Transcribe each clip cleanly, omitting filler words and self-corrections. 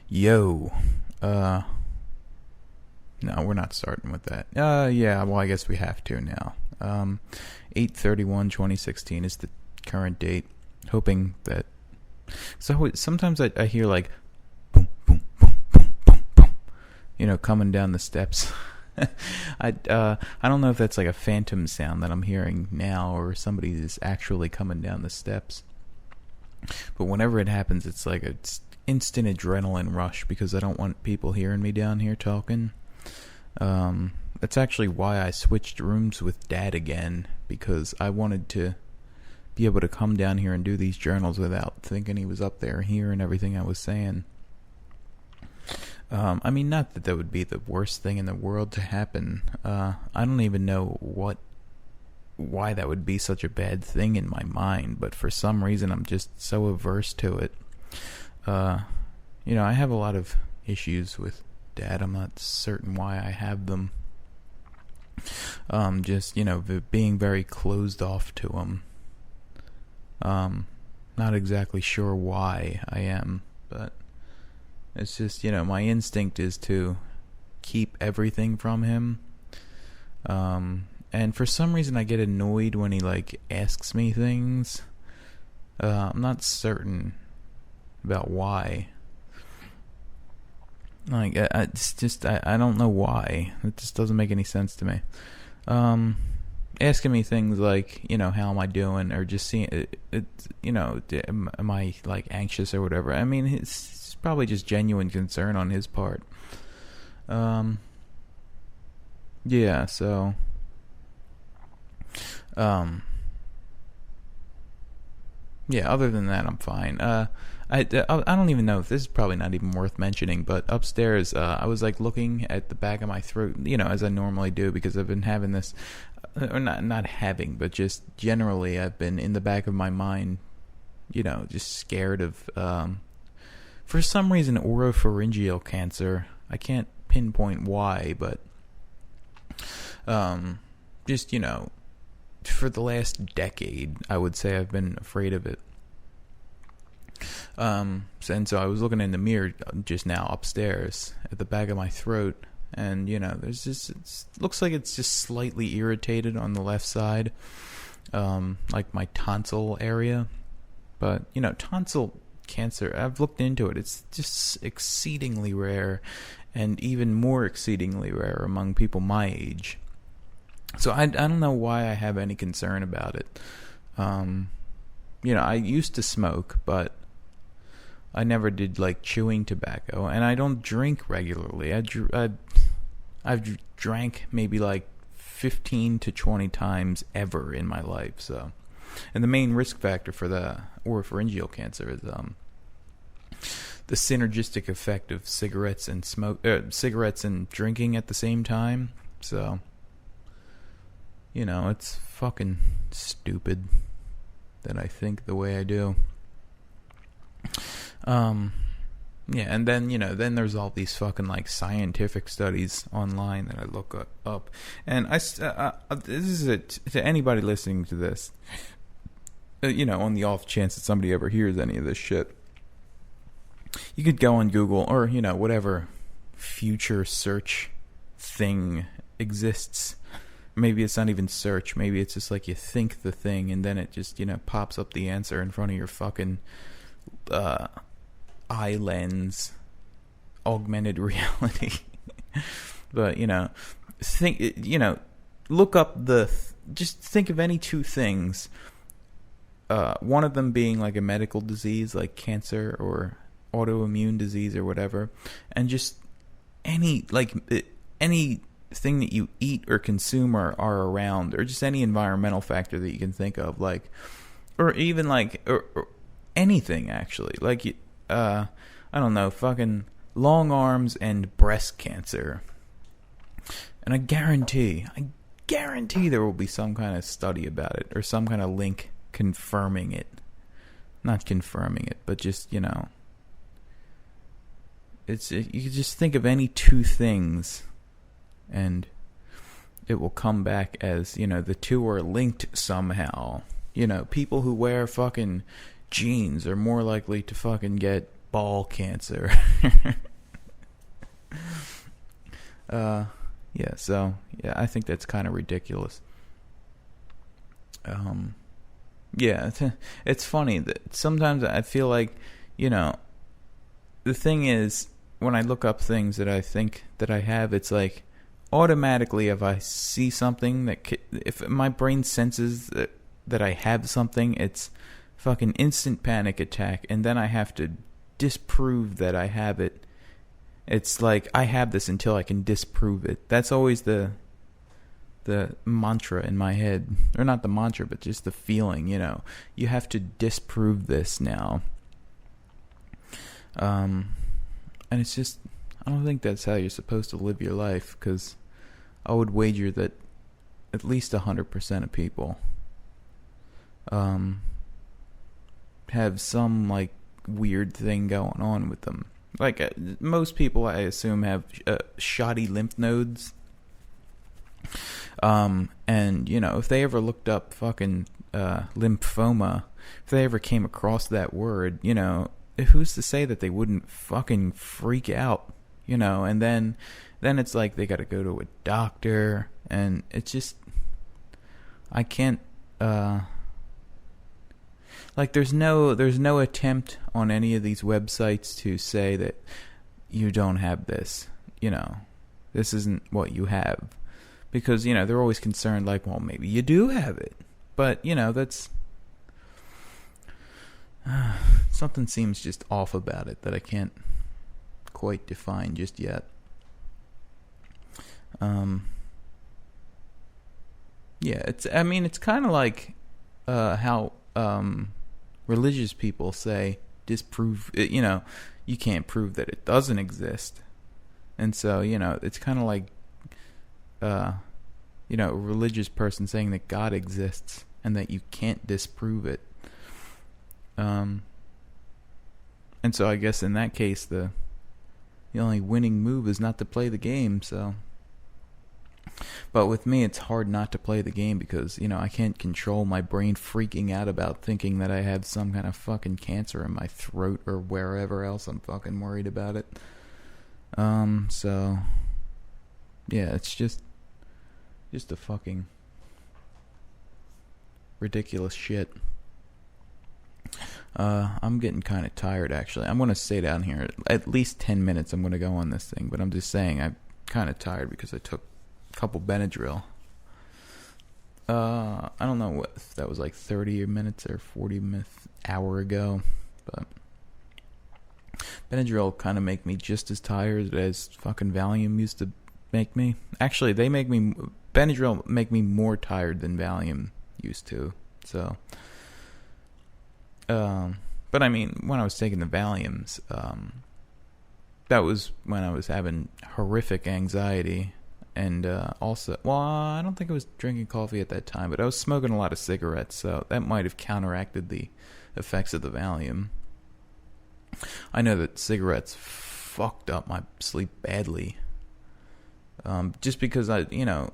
Yo. No, we're not starting with that. Yeah, well, I guess we have to now. 8/31/2016 is the current date. Hoping that... So sometimes I hear like... Boom, boom, boom, boom, boom, boom. You know, coming down the steps. I don't know if that's like a phantom sound that I'm hearing now or somebody is actually coming down the steps. But whenever it happens, it's like an instant adrenaline rush because I don't want people hearing me down here talking. That's actually why I switched rooms with Dad again, because I wanted to be able to come down here and do these journals without thinking he was up there hearing everything I was saying. I mean, not that would be the worst thing in the world to happen. I don't even know why that would be such a bad thing in my mind, but for some reason I'm just so averse to it. You know, I have a lot of issues with Dad. I'm not certain why I have them. Just, you know, being very closed off to him. Not exactly sure why I am, but it's just, you know, my instinct is to keep everything from him. And for some reason I get annoyed when he, like, asks me things. I'm not certain about why. Like, it's just, I don't know why. It just doesn't make any sense to me. Asking me things like, you know, how am I doing? Or just seeing, you know, am I, like, anxious or whatever? I mean, it's probably just genuine concern on his part. Yeah, so... yeah, other than that, I'm fine. I don't even know if this is probably not even worth mentioning, but upstairs, I was like looking at the back of my throat, you know, as I normally do, because I've been having this, or not having, but just generally, I've been in the back of my mind, you know, just scared of, for some reason, oropharyngeal cancer. I can't pinpoint why, but, just, you know, for the last decade, I would say I've been afraid of it. And so I was looking in the mirror just now upstairs at the back of my throat, and, you know, there's just, it looks like it's just slightly irritated on the left side, like my tonsil area. But, you know, tonsil cancer, I've looked into it. It's just exceedingly rare, and even more exceedingly rare among people my age. So I don't know why I have any concern about it. You know, I used to smoke, but I never did, like, chewing tobacco, and I don't drink regularly. I've drank maybe like 15 to 20 times ever in my life. So, and the main risk factor for the oropharyngeal cancer is the synergistic effect of cigarettes and drinking at the same time. So, you know, it's fucking stupid that I think the way I do. Yeah, and then, you know, then there's all these fucking, like, scientific studies online that I look up. And this is it to anybody listening to this, you know, on the off chance that somebody ever hears any of this shit. You could go on Google or, you know, whatever future search thing exists. Maybe it's not even search. Maybe it's just like you think the thing and then it just, you know, pops up the answer in front of your fucking eye lens, augmented reality. But, you know, look up just think of any two things. One of them being like a medical disease like cancer or autoimmune disease or whatever, and just anything that you eat or consume or are around, or just any environmental factor that you can think of, like, or even like, or anything actually, like, I don't know, fucking long arms and breast cancer. And I guarantee there will be some kind of study about it, or some kind of link confirming it. Not confirming it, but just, you know, you can just think of any two things and it will come back as, you know, the two are linked somehow. You know, people who wear fucking jeans are more likely to fucking get ball cancer. Yeah, so, yeah, I think that's kind of ridiculous. Yeah, it's funny that sometimes I feel like, the thing is, when I look up things that I think that I have, it's like, automatically, if I see something if my brain senses that I have something, it's fucking instant panic attack, and then I have to disprove that I have it. It's like, I have this until I can disprove it. That's always the mantra in my head. Or not the mantra, but just the feeling, You have to disprove this now. And it's just, I don't think that's how you're supposed to live your life, because I would wager that at least 100% of people have some, like, weird thing going on with them. Like, most people, I assume, have shoddy lymph nodes. And, if they ever looked up fucking lymphoma, if they ever came across that word, who's to say that they wouldn't fucking freak out, and then it's like they gotta go to a doctor, and it's just, I can't, like, there's no attempt on any of these websites to say that you don't have this, this isn't what you have, because, they're always concerned, like, well, maybe you do have it, but, that's, something seems just off about it that I can't quite define just yet. Yeah, it's kind of like how religious people say disprove it, you can't prove that it doesn't exist. And so, it's kind of like a religious person saying that God exists and that you can't disprove it. And so I guess in that case the only winning move is not to play the game, so. But with me, it's hard not to play the game because, I can't control my brain freaking out about thinking that I have some kind of fucking cancer in my throat or wherever else I'm fucking worried about it. So, yeah, it's just a fucking ridiculous shit. I'm getting kind of tired, actually. I'm going to stay down here. At least 10 minutes I'm going to go on this thing, but I'm just saying I'm kind of tired because I took couple Benadryl. I don't know if that was like 30 minutes or 40 minutes, hour ago, but Benadryl kind of make me just as tired as fucking Valium used to make me. Actually, Benadryl make me more tired than Valium used to. So, but I mean, when I was taking the Valiums, that was when I was having horrific anxiety. And also, well, I don't think I was drinking coffee at that time, but I was smoking a lot of cigarettes, so that might have counteracted the effects of the Valium. I know that cigarettes fucked up my sleep badly. Just because as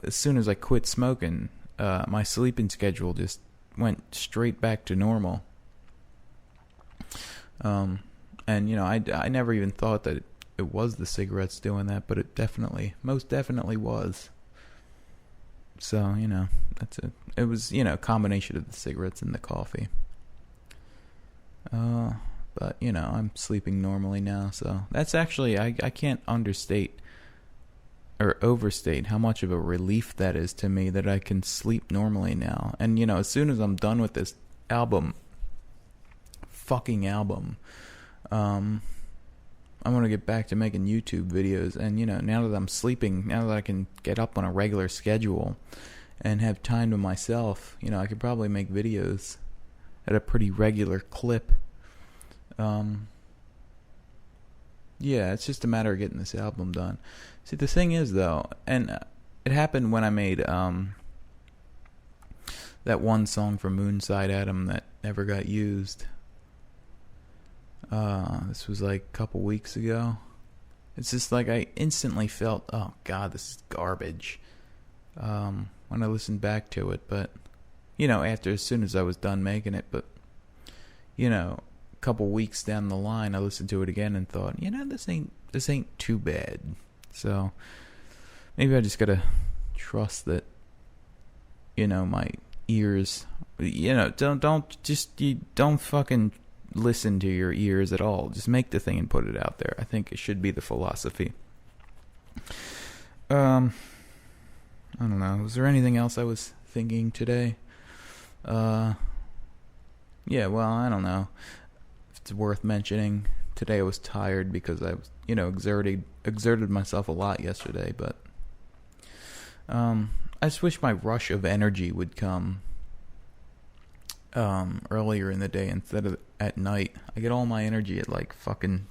soon as I quit smoking, my sleeping schedule just went straight back to normal. And I never even thought that it was the cigarettes doing that, but it most definitely was. So, that's it. It was, a combination of the cigarettes and the coffee. But, I'm sleeping normally now, so that's actually, I can't understate or overstate how much of a relief that is to me that I can sleep normally now. And, as soon as I'm done with this fucking album, I want to get back to making YouTube videos, and now that I'm sleeping, now that I can get up on a regular schedule and have time to myself, I could probably make videos at a pretty regular clip. Yeah, it's just a matter of getting this album done. See, the thing is, though, and it happened when I made that one song from Moonside Adam that never got used. This was like a couple weeks ago. It's just like I instantly felt, oh God, this is garbage. When I listened back to it, but as soon as I was done making it, but a couple weeks down the line, I listened to it again and thought, this ain't too bad. So maybe I just gotta trust that, my ears, don't fucking listen to your ears at all. Just make the thing and put it out there. I think it should be the philosophy. I don't know. Was there anything else I was thinking today? Yeah, well, I don't know. It's worth mentioning. Today I was tired because I was, exerted myself a lot yesterday, but I just wish my rush of energy would come earlier in the day instead of at night. I get all my energy at like fucking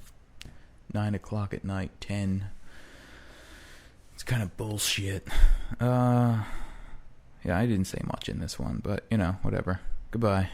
9 o'clock at night, 10. It's kind of bullshit. Yeah, I didn't say much in this one, but, whatever. Goodbye.